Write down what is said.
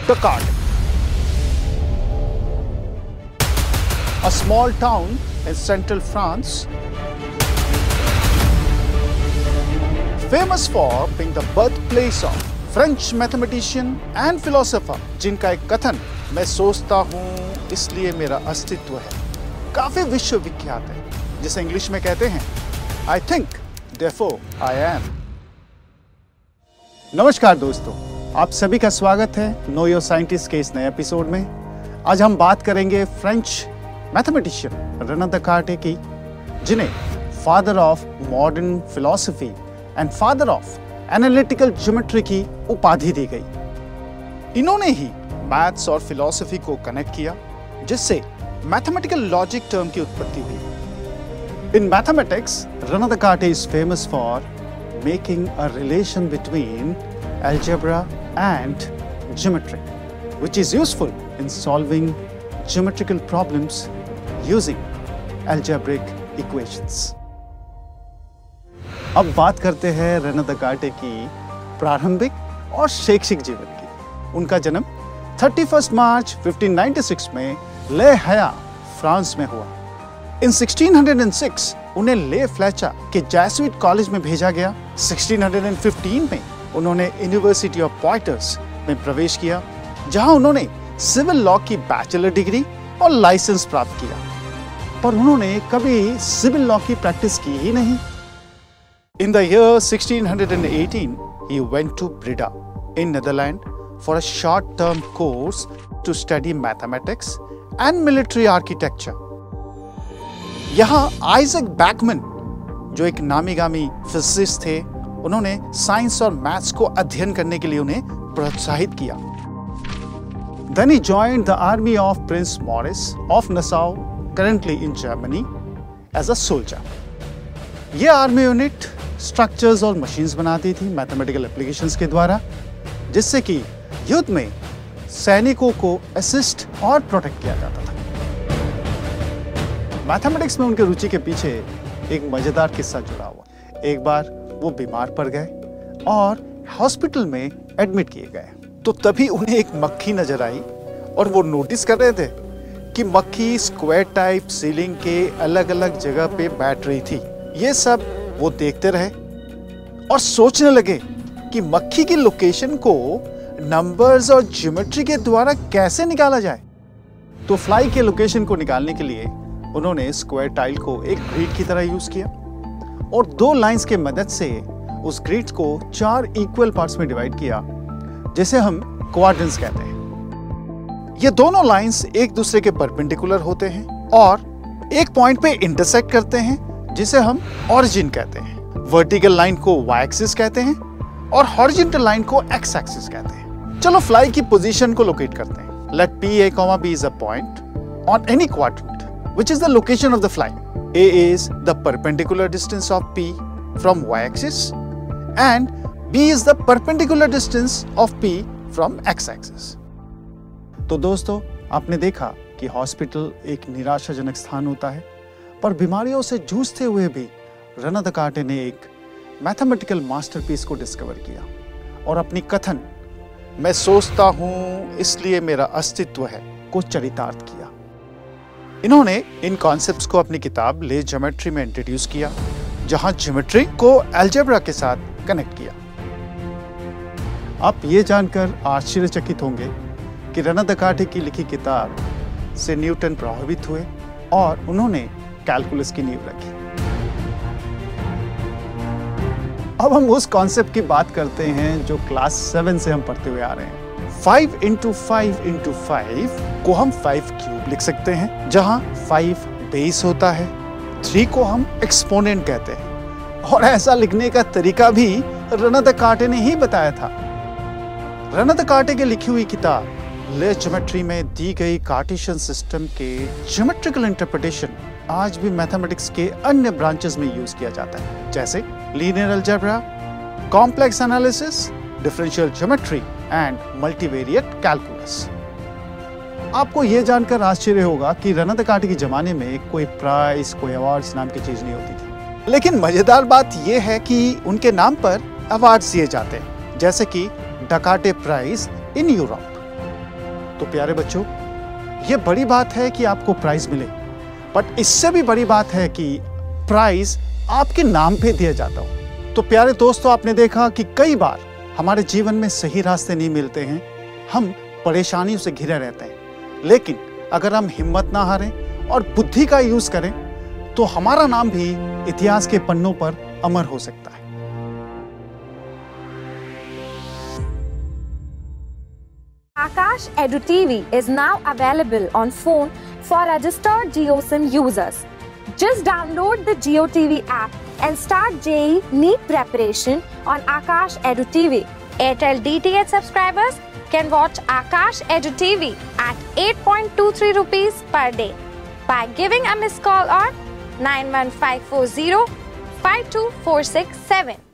Dakar, a small town in central France, famous for being the birthplace of French mathematician and philosopher, जिनका एक कथन मैं सोचता हूँ इसलिए मेरा अस्तित्व है काफी विश्वविख्यात है, जिसे इंग्लिश में कहते हैं I think, therefore I am। नमस्कार दोस्तों, आप सभी का स्वागत है नो योर साइंटिस्ट के इस नए एपिसोड में। आज हम बात करेंगे फ्रेंच मैथमेटिशियन रेने देकार्टे की, जिन्हें father of modern philosophy and father of analytical geometry की उपाधि दी गई। इन्होंने ही मैथ्स और फिलॉसफी को कनेक्ट किया, जिससे मैथमेटिकल लॉजिक टर्म की उत्पत्ति हुई। In mathematics Rene Descartes is famous for making a relation between algebra and geometry, which is useful in solving geometrical problems using algebraic equations। अब बात करते हैं रेने देकार्टे की प्रारंभिक और शैक्षिक जीवन की। उनका जन्म 31 मार्च 1596 में ले हया, फ्रांस में हुआ। इन 1606 उन्हें ले फ्लेचा के जेसुइट कॉलेज में भेजा गया। 1615 में उन्होंने यूनिवर्सिटी ऑफ पॉइटियर्स में प्रवेश किया, जहां उन्होंने सिविल लॉ की बैचलर डिग्री और लाइसेंस प्राप्त किया, पर उन्होंने कभी सिविल लॉ की प्रैक्टिस की ही नहीं। In the year 1618 he went to Breda in Netherlands for a short-term course to study mathematics and military architecture। यहाँ आइजैक बैकमैन, जो एक नामी-गामी फिजिसिस्ट थे, उन्होंने साइंस और मैथ्स को अध्ययन करने के लिए उन्हें प्रोत्साहित किया। Then he joined the army of Prince Maurice of Nassau, currently in Germany, as a soldier। ये आर्मी यूनिट स्ट्रक्चर्स और मशीन्स बनाती थी मैथमेटिकल एप्लीकेशंस के द्वारा, जिससे कि युद्ध में सैनिकों को असिस्ट और प्रोटेक्ट किया जाता था। मैथमेटिक्स में उनके रुचि के पीछे एक मजेदार किस्सा जुड़ा हुआ। एक बार वो बीमार पड़ गए और हॉस्पिटल में एडमिट किए गए, तो तभी उन्हें एक मक्खी नजर आई और वो नोटिस कर रहे थे कि मक्खी स्क्वायर टाइप सीलिंग के अलग अलग जगह पे बैठ रही थी। ये सब वो देखते रहे और सोचने लगे कि मक्खी की लोकेशन को नंबर्स और ज्योमेट्री के द्वारा कैसे निकाला जाए। तो फ्लाई के लोकेशन को निकालने के लिए उन्होंने स्क्वायर टाइल को एक ग्रिड की तरह यूज किया और दो लाइंस के मदद से उस ग्रिड को 4 इक्वल पार्ट्स में डिवाइड किया, जिसे हम क्वाड्रेंट्स कहते हैं। ये दोनों लाइंस एक दूसरे के परपेंडिकुलर होते हैं और एक पॉइंट पे इंटरसेक्ट करते हैं, जिसे हम ओरिजिन कहते हैं। वर्टिकल लाइन को वाई एक्सिस कहते हैं और हॉरिजॉन्टल लाइन को एक्स एक्सिस कहते हैं। चलो फ्लाई की पोजीशन को लोकेट करते हैं। Let P A comma B is a point on any quadrant which is the location of the fly। A is the perpendicular distance of P from y-axis and B is the perpendicular distance of P from x-axis। तो दोस्तों, आपने देखा कि hospital एक निराशाजनक स्थान होता है, पर बीमारियों से जूझते हुए भी रेने देकार्टे ने एक मैथमेटिकल मास्टरपीस को डिस्कवर किया और अपनी कथन मैं सोचता हूँ इसलिए मेरा अस्तित्व है को चरितार्थ किया। इन्होंने इन कॉन्सेप्ट्स को अपनी किताब ले ज्योमेट्री में इंट्रोड्यूस किया, जहां ज्योमेट्री को अलजेब्रा के साथ कनेक्ट किया। आप ये जानकर आश्चर्यचकित होंगे कि रेने देकार्टे की लिखी किताब से न्यूटन प्रभावित हुए और उन्होंने कैलकुलस की नींव रखी। अब हम उस कॉन्सेप्ट की बात करते हैं जो क्लास 7 से हम पढ़ते हुए आ रहे हैं। 5 × 5 × 5 को हम 5 क्यूब लिख सकते हैं, जहां 5 बेस होता है। 3 को हम एक्सपोनेंट कहते हैं और ऐसा लिखने का तरीका भी रेने देकार्टे ने ही बताया था। रेने देकार्टे की लिखी हुई किताब ले ज्योमेट्री में दी गई कार्टेशियन सिस्टम के ज्योमेट्रिकल इंटरप्रिटेशन आज भी मैथमेटिक्स के अन्य ब्रांचेस में यूज किया जाता है, जैसे linear algebra, complex analysis, differential geometry and multivariate calculus. आपको यह जानकर आश्चर्य होगा कि रेने देकार्टे के जमाने में कोई प्राइज, कोई अवार्ड्स नाम की चीज नहीं होती थी, लेकिन मजेदार बात यह है कि उनके नाम पर अवार्ड्स दिए जाते हैं, जैसे कि डेकार्टे प्राइज इन यूरोप। तो प्यारे बच्चों, ये बड़ी बात है कि आपको प्राइज मिले, बट इससे भी बड़ी बात है कि प्राइज आपके नाम पे दिया जाता हो। तो प्यारे दोस्तों, आपने देखा कि कई बार हमारे जीवन में सही रास्ते नहीं मिलते हैं, हम परेशानियों से घिरे रहते हैं, लेकिन अगर हम हिम्मत ना हारें और बुद्धि का यूज करें तो हमारा नाम भी इतिहास के पन्नों पर अमर हो सकता है। Aakash Edu TV is now available on phone for registered JioSIM users. Just download the JioTV app and start JEE NEET preparation on Aakash Edu TV. Airtel DTH subscribers can watch Aakash Edu TV at 8.23 rupees per day by giving a missed call on 91540 52467.